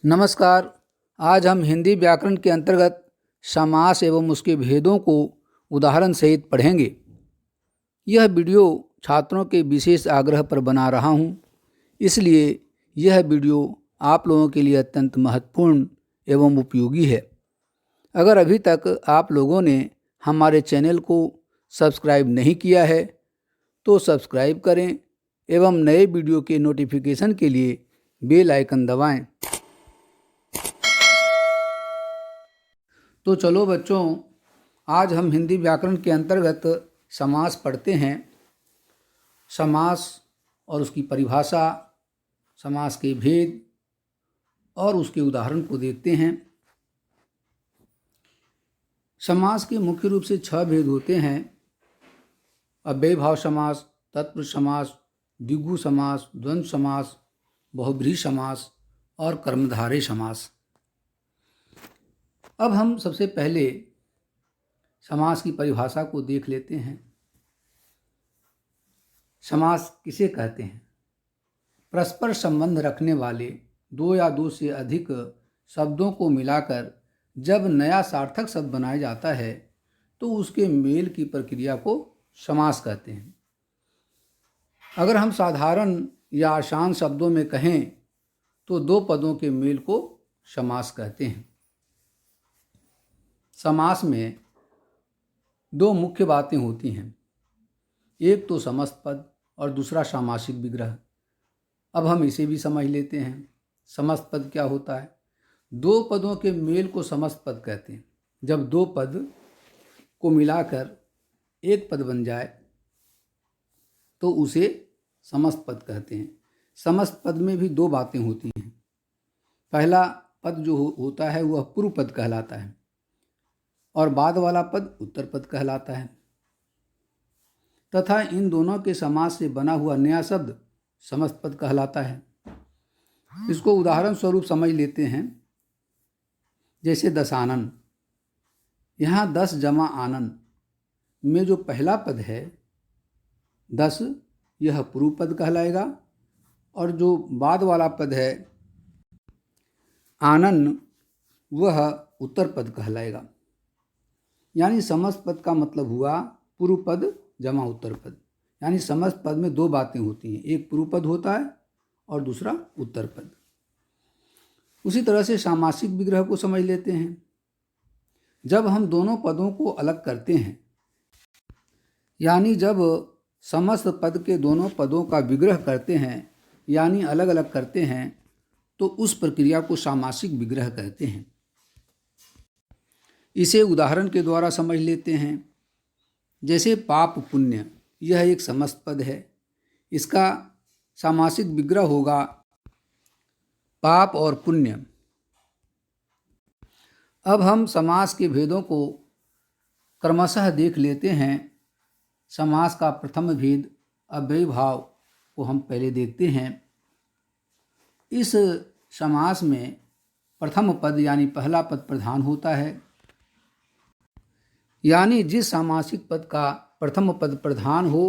नमस्कार। आज हम हिंदी व्याकरण के अंतर्गत समास एवं उसके भेदों को उदाहरण सहित पढ़ेंगे। यह वीडियो छात्रों के विशेष आग्रह पर बना रहा हूँ, इसलिए यह वीडियो आप लोगों के लिए अत्यंत महत्वपूर्ण एवं उपयोगी है। अगर अभी तक आप लोगों ने हमारे चैनल को सब्सक्राइब नहीं किया है तो सब्सक्राइब करें एवं नए वीडियो के नोटिफिकेशन के लिए बेल आइकन दबाएं। तो चलो बच्चों, आज हम हिंदी व्याकरण के अंतर्गत समास पढ़ते हैं। समास और उसकी परिभाषा, समास के भेद और उसके उदाहरण को देखते हैं। समास के मुख्य रूप से 6 भेद होते हैं: अव्ययभाव समास, तत्पुरुष समास, द्विगु समास, द्वंद्व समास, बहुब्रीहि समास और कर्मधारय समास। अब हम सबसे पहले समास की परिभाषा को देख लेते हैं। समास किसे कहते हैं? परस्पर संबंध रखने वाले दो या दो से अधिक शब्दों को मिलाकर जब नया सार्थक शब्द बनाया जाता है तो उसके मेल की प्रक्रिया को समास कहते हैं। अगर हम साधारण या आसान शब्दों में कहें तो दो पदों के मेल को समास कहते हैं। समास में दो मुख्य बातें होती हैं, एक तो समस्त पद और दूसरा सामासिक विग्रह। अब हम इसे भी समझ लेते हैं। समस्त पद क्या होता है? दो पदों के मेल को समस्त पद कहते हैं। जब दो पद को मिलाकर एक पद बन जाए तो उसे समस्त पद कहते हैं। समस्त पद में भी दो बातें होती हैं। पहला पद जो होता है वह पूर्व पद कहलाता है और बाद वाला पद उत्तर पद कहलाता है, तथा इन दोनों के समास से बना हुआ नया शब्द समस्त पद कहलाता है। इसको उदाहरण स्वरूप समझ लेते हैं। जैसे दशानन, यहाँ 10 जमा आनन में जो पहला पद है 10, यह पूर्व पद कहलाएगा और जो बाद वाला पद है आनन वह उत्तर पद कहलाएगा। यानी समस्त पद का मतलब हुआ पूर्व पद जमा उत्तर पद। यानी समस्त पद में दो बातें होती हैं, एक पूर्व पद होता है और दूसरा उत्तर पद। उसी तरह से सामासिक विग्रह को समझ लेते हैं। जब हम दोनों पदों को अलग करते हैं, यानी जब समस्त पद के दोनों पदों का विग्रह करते हैं यानी अलग अलग करते हैं, तो उस प्रक्रिया को सामासिक विग्रह कहते हैं। इसे उदाहरण के द्वारा समझ लेते हैं। जैसे पाप पुण्य, यह एक समस्त पद है। इसका सामासिक विग्रह होगा पाप और पुण्य। अब हम समास के भेदों को क्रमशः देख लेते हैं। समास का प्रथम भेद अव्ययभाव को हम पहले देखते हैं। इस समास में प्रथम पद यानी पहला पद प्रधान होता है। यानी जिस सामासिक पद का प्रथम पद प्रधान हो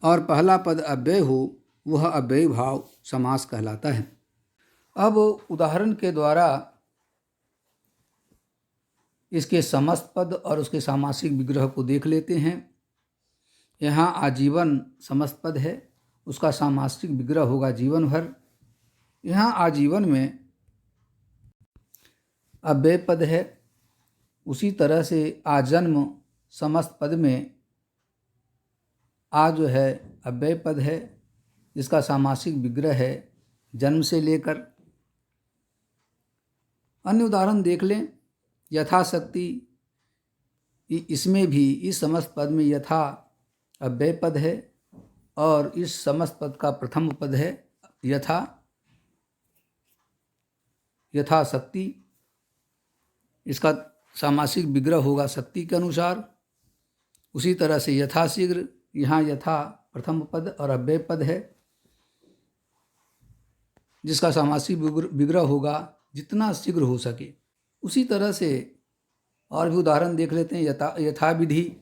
और पहला पद अव्यय हो वह अव्ययभाव समास कहलाता है। अब उदाहरण के द्वारा इसके समस्त पद और उसके सामासिक विग्रह को देख लेते हैं। यहाँ आजीवन समस्त पद है, उसका सामासिक विग्रह होगा जीवन भर। यहाँ आजीवन में अव्यय पद है। उसी तरह से आजन्म समस्त पद में आ जो है अव्यय पद है, जिसका सामासिक विग्रह है जन्म से लेकर। अन्य उदाहरण देख लें। यथाशक्ति, इसमें भी इस समस्त पद में यथा अव्यय पद है और इस समस्त पद का प्रथम पद है यथाशक्ति। इसका सामासिक विग्रह होगा शक्ति के अनुसार। उसी तरह से यथाशीघ्र, यहाँ यथा प्रथम पद और अव्यय पद है, जिसका सामासिक विग्रह होगा जितना शीघ्र हो सके। उसी तरह से और भी उदाहरण देख लेते हैं। यथा विधि,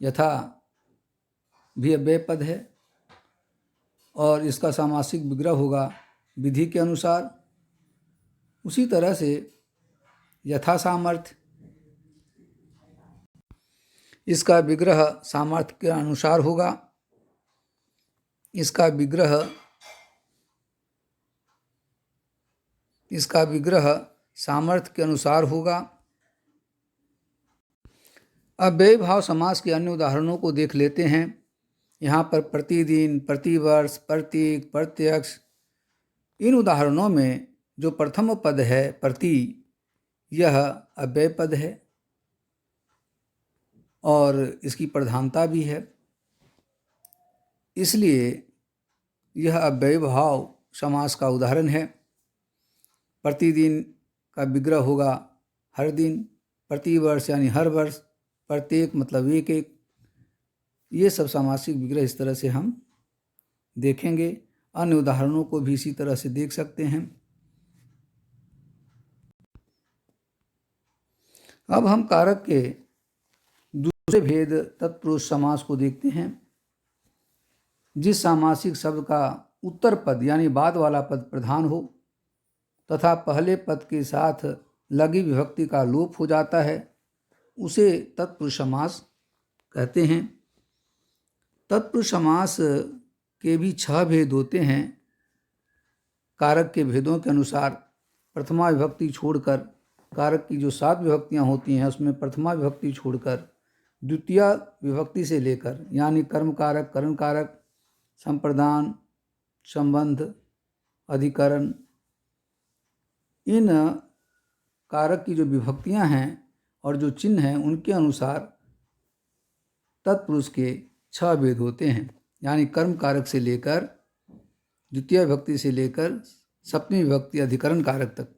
यथा भी अव्यय पद है और इसका सामासिक विग्रह होगा विधि के अनुसार। उसी तरह से यथा सामर्थ्य, इसका विग्रह सामर्थ्य के अनुसार होगा। इसका विग्रह सामर्थ्य के अनुसार होगा। अब व्यय भाव समास के अन्य उदाहरणों को देख लेते हैं। यहाँ पर प्रतिदिन, प्रतिवर्ष, प्रत्येक, प्रत्यक्ष, इन उदाहरणों में जो प्रथम पद है प्रति, यह अव्यय पद है और इसकी प्रधानता भी है, इसलिए यह अव्यय भाव समास का उदाहरण है। प्रतिदिन का विग्रह होगा हर दिन, प्रतिवर्ष यानी हर वर्ष, प्रत्येक मतलब एक एक। ये सब सामासिक विग्रह इस तरह से हम देखेंगे। अन्य उदाहरणों को भी इसी तरह से देख सकते हैं। अब हम कारक के दूसरे भेद तत्पुरुष समास को देखते हैं। जिस सामासिक शब्द का उत्तर पद यानी बाद वाला पद प्रधान हो तथा पहले पद के साथ लगी विभक्ति का लोप हो जाता है, उसे तत्पुरुष समास कहते हैं। तत्पुरुष समास के भी 6 भेद होते हैं। कारक के भेदों के अनुसार प्रथमा विभक्ति छोड़कर, कारक की जो 7 विभक्तियां होती हैं उसमें प्रथमा विभक्ति छोड़कर द्वितीय विभक्ति से लेकर यानी कर्म कारक, करण कारक, संप्रदान, संबंध, अधिकरण, इन कारक की जो विभक्तियां हैं और जो चिन्ह हैं उनके अनुसार तत्पुरुष के 6 भेद होते हैं। यानी कर्म कारक से लेकर द्वितीय विभक्ति से लेकर सप्तमी विभक्ति अधिकरण कारक तक,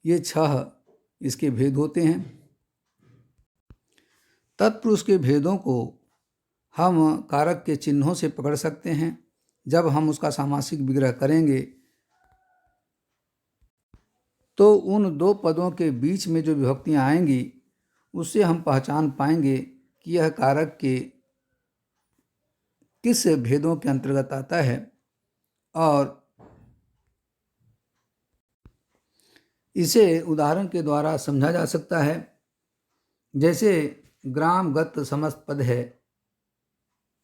ये 6 इसके भेद होते हैं। तत्पुरुष के भेदों को हम कारक के चिन्हों से पकड़ सकते हैं। जब हम उसका सामासिक विग्रह करेंगे तो उन 2 पदों के बीच में जो विभक्तियां आएंगी उससे हम पहचान पाएंगे कि यह कारक के किस भेदों के अंतर्गत आता है। और इसे उदाहरण के द्वारा समझा जा सकता है। जैसे ग्राम गत समस्त पद है,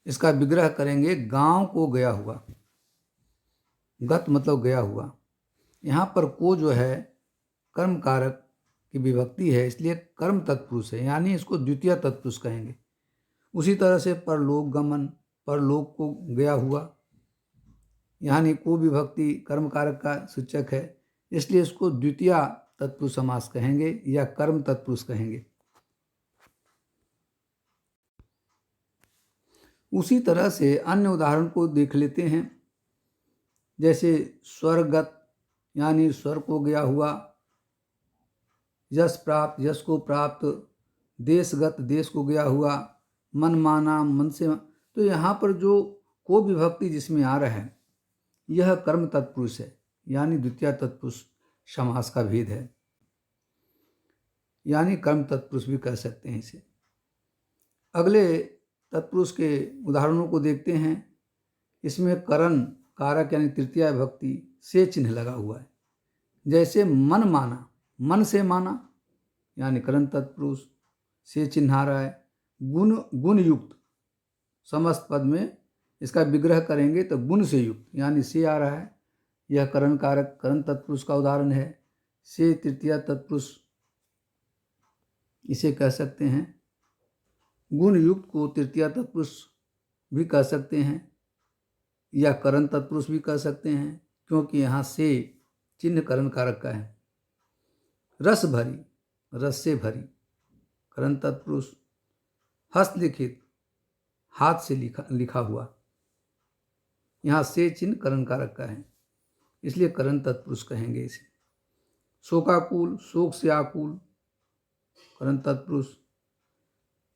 इसका विग्रह करेंगे गांव को गया हुआ। गत मतलब गया हुआ। यहाँ पर को जो है कर्म कारक की विभक्ति है, इसलिए कर्म तत्पुरुष है, यानी इसको द्वितीय तत्पुरुष कहेंगे। उसी तरह से परलोक गमन, परलोक को गया हुआ, यानी को विभक्ति कर्म कारक का सूचक है, इसलिए इसको द्वितीय तत्पुरुष समास कहेंगे या कर्म तत्पुरुष कहेंगे। उसी तरह से अन्य उदाहरण को देख लेते हैं। जैसे स्वरगत यानी स्वर को गया हुआ, यश प्राप्त यश को प्राप्त, देशगत देश को गया हुआ, मन माना मन से। तो यहाँ पर जो को विभक्ति जिसमें आ रहा है यह कर्म तत्पुरुष है, यानी द्वितीय तत्पुरुष समास का भेद है, यानी कर्म तत्पुरुष भी कह सकते हैं इसे। अगले तत्पुरुष के उदाहरणों को देखते हैं। इसमें करण कारक यानी तृतीया विभक्ति से चिन्ह लगा हुआ है। जैसे मन माना, मन से माना, यानी करण तत्पुरुष से चिन्ह आ रहा है। गुण युक्त समस्त पद में इसका विग्रह करेंगे तो गुण से युक्त यानी से आ रहा है। यह करण कारक करण तत्पुरुष का उदाहरण है। से तृतीया तत्पुरुष इसे कह सकते हैं। गुण युक्त को तृतीया तत्पुरुष भी कह सकते हैं या करण तत्पुरुष भी कह सकते हैं, क्योंकि यहाँ से चिन्ह करण कारक का है। रस भरी, रस से भरी, करण तत्पुरुष। हस्तलिखित, हाथ से लिखा हुआ, यहाँ से चिन्ह करण कारक का है, इसलिए करण तत्पुरुष कहेंगे इसे। शोकाकुल, शोक से आकुल, करण तत्पुरुष।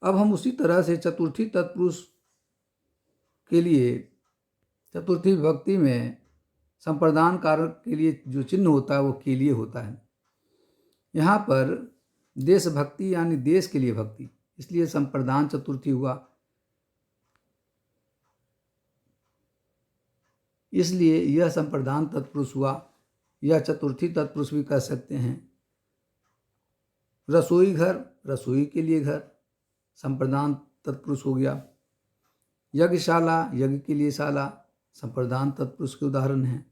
अब हम उसी तरह से चतुर्थी तत्पुरुष के लिए, चतुर्थी विभक्ति में संप्रदान कारक के लिए जो चिन्ह होता है वो के लिए होता है। यहाँ पर देशभक्ति यानी देश के लिए भक्ति, इसलिए संप्रदान चतुर्थी हुआ। इसलिए यह संप्रदान तत्पुरुष हुआ। या चतुर्थी तत्पुरुष भी कह सकते हैं। रसोई घर, रसोई के लिए घर, संप्रदान तत्पुरुष हो गया। यज्ञशाला, यज्ञ के लिए शाला, संप्रदान तत्पुरुष के उदाहरण हैं।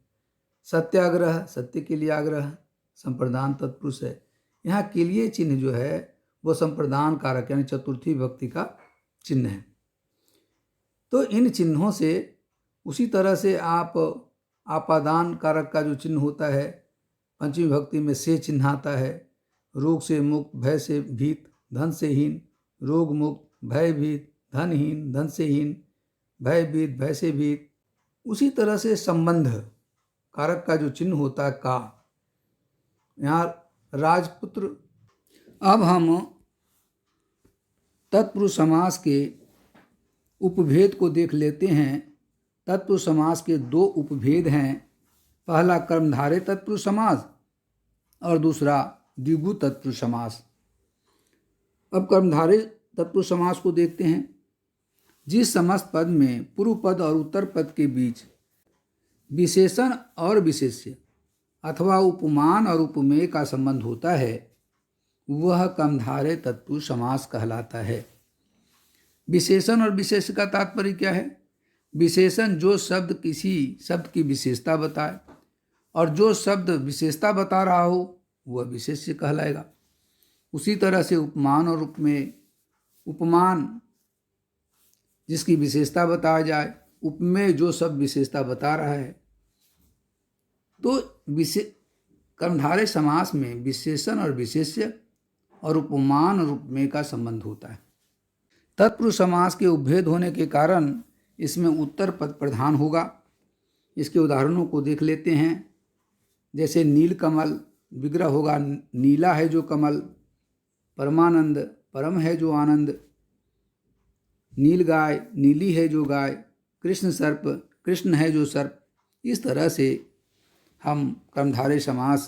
सत्याग्रह, सत्य के लिए आग्रह, संप्रदान तत्पुरुष है। यहाँ के लिए चिन्ह जो है वो संप्रदान कारक यानी चतुर्थी विभक्ति का चिन्ह है। तो इन चिन्हों से उसी तरह से आप आपादान कारक का जो चिन्ह होता है, पंचमी विभक्ति में से चिन्ह आता है। रोग से मुक्त, भय से भीत, धन से हीन, रोग मुक्त, भय भीत, धनहीन, धन से हीन, भय भीत, भय से भीत। उसी तरह से संबंध कारक का जो चिन्ह होता है का, यहाँ राजपुत्र। अब हम तत्पुरुष समास के उपभेद को देख लेते हैं। तत्पुरुष समास के दो उपभेद हैं। पहला कर्मधारय तत्पुरुष समास और दूसरा द्विगु तत्पुरुष समास। अब कर्मधारय तत्पुरुष समास को देखते हैं। जिस समस्त पद में पूर्व पद और उत्तर पद के बीच विशेषण और विशेष्य अथवा उपमान और उपमेय का संबंध होता है वह कर्मधारय तत्पुरुष समास कहलाता है। विशेषण और विशेष्य का तात्पर्य क्या है? विशेषण जो शब्द किसी शब्द की विशेषता बताए और जो शब्द विशेषता बता रहा हो वह विशेष्य कहलाएगा। उसी तरह से उपमान और उपमेय, उपमान जिसकी विशेषता बताया जाए, उपमेय जो शब्द विशेषता बता रहा है। तो कर्मधारय समास में विशेषण और विशेष्य और उपमान और उपमेय का संबंध होता है। तत्पुरुष समास के उपभेद होने के कारण इसमें उत्तर पद प्रधान होगा। इसके उदाहरणों को देख लेते हैं। जैसे नील कमल, विग्रह होगा नीला है जो कमल, परमानंद, परम है जो आनंद, नील गाय, नीली है जो गाय, कृष्ण सर्प, कृष्ण है जो सर्प। इस तरह से हम कर्मधारय समास,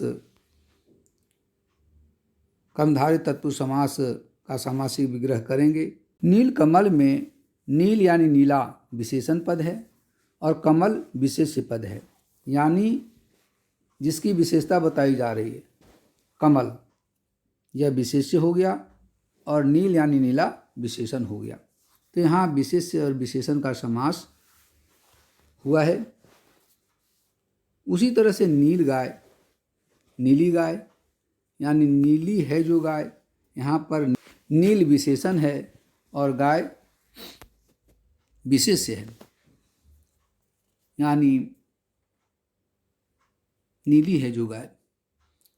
कर्मधारय तत्पुरुष समास का सामासिक विग्रह करेंगे। नील कमल में नील यानी नीला विशेषण पद है और कमल विशेष्य पद है, यानी जिसकी विशेषता बताई जा रही है। कमल यह विशेष्य हो गया और नील यानी नीला विशेषण हो गया। तो यहाँ विशेष्य और विशेषण का समास हुआ है। उसी तरह से नील गाय, नीली गाय यानी नीली है जो गाय, यहाँ पर नील विशेषण है और गाय विशेष्य है, यानी नीली है जो गाय।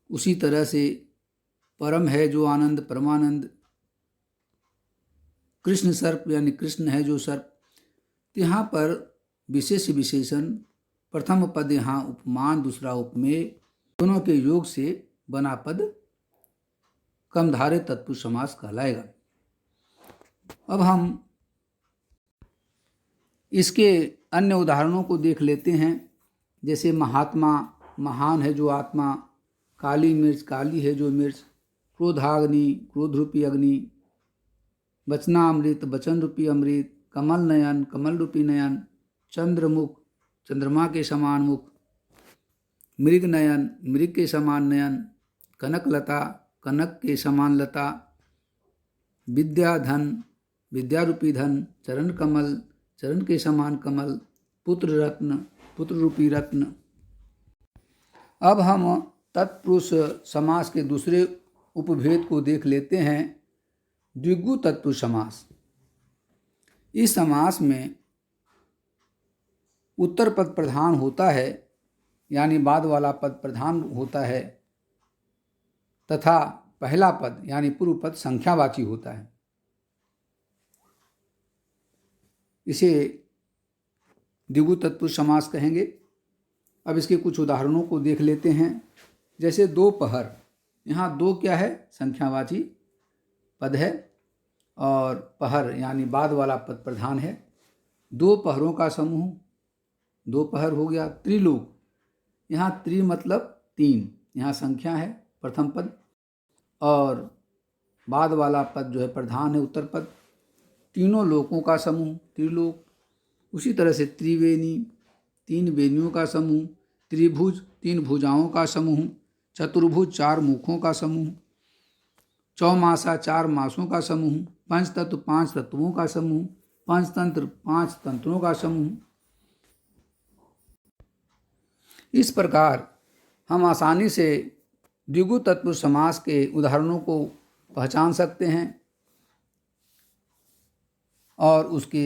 उसी तरह से परम है जो आनंद, परमानंद, कृष्ण सर्प यानी कृष्ण है जो सर्प। तो यहाँ पर विशेष विशेषण, प्रथम पद यहाँ उपमान, दूसरा उपमेय, दोनों के योग से बना पद कर्मधारय तत्पुरुष समास कहलाएगा। अब हम इसके अन्य उदाहरणों को देख लेते हैं। जैसे महात्मा, महान है जो आत्मा, काली मिर्च, काली है जो मिर्च, क्रोधाग्नि, क्रोध रूपी अग्नि, वचनामृत, वचन रूपी अमृत, कमल नयन, कमल रूपी नयन, चंद्रमुख, चंद्रमा के समान मुख, मृग नयन, मृग के समान नयन, कनक लता, कनक के समान लता, विद्या धन, विद्या रूपी धन, चरण कमल, चरण के समान कमल, पुत्र रत्न, पुत्र रूपी रत्न। अब हम तत्पुरुष समास के दूसरे उपभेद को देख लेते हैं, द्विगु तत्पुरुष समास। इस समास में उत्तर पद प्रधान होता है, यानी बाद वाला पद प्रधान होता है, तथा पहला पद यानी पूर्व पद संख्यावाची होता है। इसे द्विगु तत्पुरुष समास कहेंगे। अब इसके कुछ उदाहरणों को देख लेते हैं। जैसे दोपहर, यहाँ दो क्या है? संख्यावाची पद है और पहर यानी बाद वाला पद प्रधान है। दो पहरों का समूह, दोपहर हो गया। त्रिलोक, यहाँ त्रि मतलब तीन, यहाँ संख्या है प्रथम पद और बाद वाला पद जो है प्रधान है उत्तर पद। तीनों लोकों का समूह त्रिलोक। उसी तरह से त्रिवेणी, तीन वेणियों का समूह। त्रिभुज, 3 भुजाओं का समूह, चतुर्भुज 4 मुखों का समूह, चौमासा 4 मासों का समूह, पंचतत्व 5 तत्वों का समूह, पंचतंत्र 5 तंत्रों का समूह। इस प्रकार हम आसानी से द्विगु तत्पुरुष समास के उदाहरणों को पहचान सकते हैं और उसके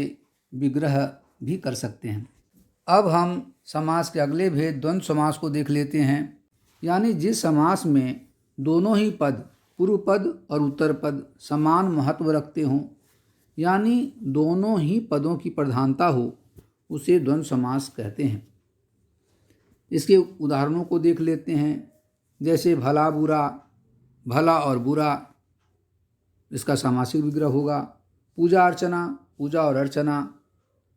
विग्रह भी कर सकते हैं। अब हम समास के अगले भेद द्वंद्व समास को देख लेते हैं। यानी जिस समास में दोनों ही पद, पूर्व पद और उत्तर पद समान महत्व रखते हों, यानी दोनों ही पदों की प्रधानता हो, उसे द्वंद्व समास कहते हैं। इसके उदाहरणों को देख लेते हैं। जैसे भला बुरा, भला और बुरा, इसका सामासिक विग्रह होगा। पूजा अर्चना, पूजा और अर्चना।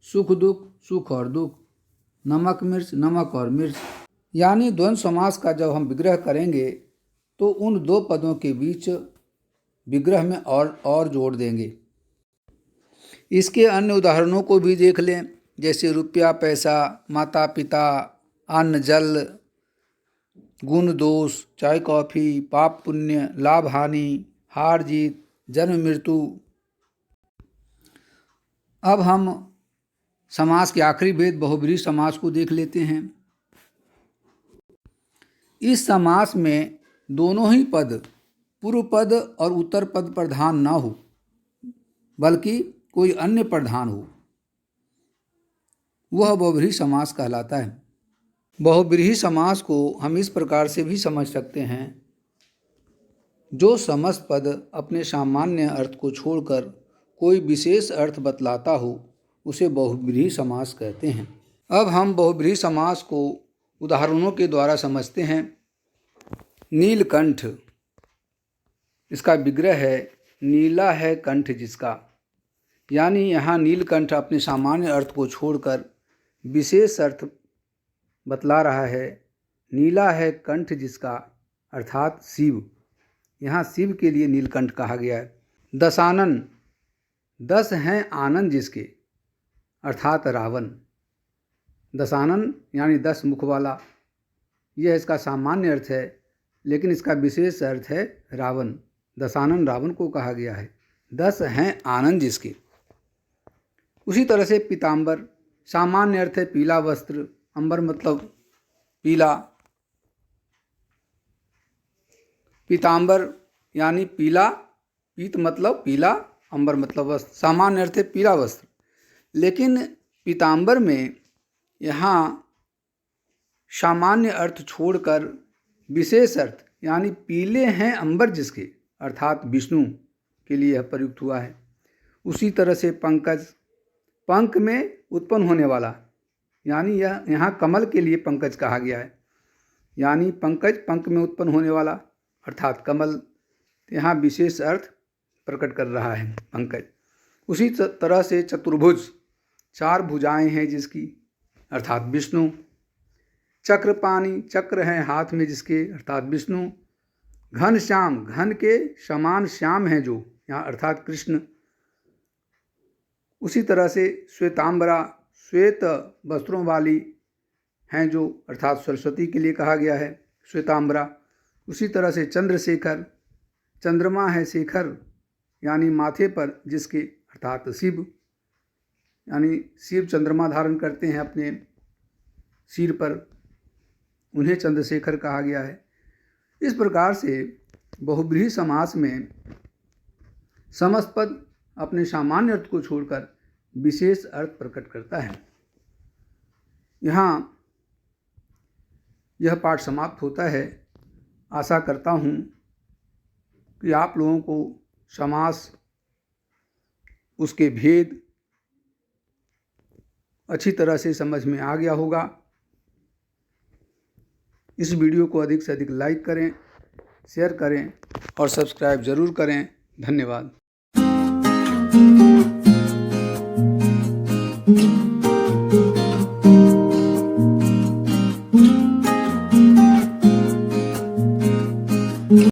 सुख दुख, सुख और दुख। नमक मिर्च, नमक और मिर्च। यानी द्वंद्व समास का जब हम विग्रह करेंगे तो उन 2 पदों के बीच विग्रह में और जोड़ देंगे। इसके अन्य उदाहरणों को भी देख लें। जैसे रुपया पैसा, माता पिता, अन्न जल, गुण दोष, चाय कॉफ़ी, पाप पुण्य, लाभ हानि, हार जीत, जन्म मृत्यु। अब हम समास के आखिरी भेद बहुब्रीहि समास को देख लेते हैं। इस समास में दोनों ही पद, पूर्व पद और उत्तर पद प्रधान न हो, बल्कि कोई अन्य प्रधान हो, वह बहुब्रीहि समास कहलाता है। बहुब्रीहि समास को हम इस प्रकार से भी समझ सकते हैं। जो समस्त पद अपने सामान्य अर्थ को छोड़कर कोई विशेष अर्थ बतलाता हो, उसे बहुब्रीहि समास कहते हैं। अब हम बहुब्रीहि समास को उदाहरणों के द्वारा समझते हैं। नीलकंठ, इसका विग्रह है नीला है कंठ जिसका। यानी यहाँ नीलकंठ अपने सामान्य अर्थ को छोड़कर विशेष अर्थ बतला रहा है। नीला है कंठ जिसका, अर्थात शिव। यहाँ शिव के लिए नीलकंठ कहा गया है। दशानन, 10 हैं आनंद जिसके, अर्थात रावण। दशानन यानी 10 मुख वाला, यह इसका सामान्य अर्थ है, लेकिन इसका विशेष अर्थ है रावण। दशानन रावण को कहा गया है। 10 हैं आनंद जिसके। उसी तरह से पीताम्बर, सामान्य अर्थ है पीला वस्त्र। अंबर मतलब पीला। पीताम्बर यानी पीला, पीत मतलब पीला, अंबर मतलब वस्त्र। सामान्य अर्थ है पीला वस्त्र। लेकिन पीताम्बर में यहाँ सामान्य अर्थ छोड़कर विशेष अर्थ यानी पीले हैं अंबर जिसके, अर्थात विष्णु के लिए यह प्रयुक्त हुआ है। उसी तरह से पंकज, पंख में उत्पन्न होने वाला, यानी यह यहाँ कमल के लिए पंकज कहा गया है। यानी पंकज, पंख में उत्पन्न होने वाला, अर्थात कमल। यहाँ विशेष अर्थ प्रकट कर रहा है पंकज। उसी तरह से चतुर्भुज, 4 भुजाएं हैं जिसकी, अर्थात विष्णु। चक्रपाणि, चक्र है हाथ में जिसके, अर्थात विष्णु। घनश्याम, घन के समान श्याम हैं जो, यहाँ अर्थात कृष्ण। उसी तरह से श्वेतांबरा, श्वेत वस्त्रों वाली हैं जो, अर्थात सरस्वती के लिए कहा गया है श्वेतांबरा। उसी तरह से चंद्रशेखर, चंद्रमा है शेखर यानी माथे पर जिसके, अर्थात शिव। यानी शिव चंद्रमा धारण करते हैं अपने सिर पर, उन्हें चंद्रशेखर कहा गया है। इस प्रकार से बहुब्रीहि समास में समस्त पद अपने सामान्य अर्थ को छोड़कर विशेष अर्थ प्रकट करता है। यहाँ यह पाठ समाप्त होता है। आशा करता हूँ कि आप लोगों को समास, उसके भेद अच्छी तरह से समझ में आ गया होगा। इस वीडियो को अधिक से अधिक लाइक करें, शेयर करें और सब्सक्राइब ज़रूर करें। धन्यवाद।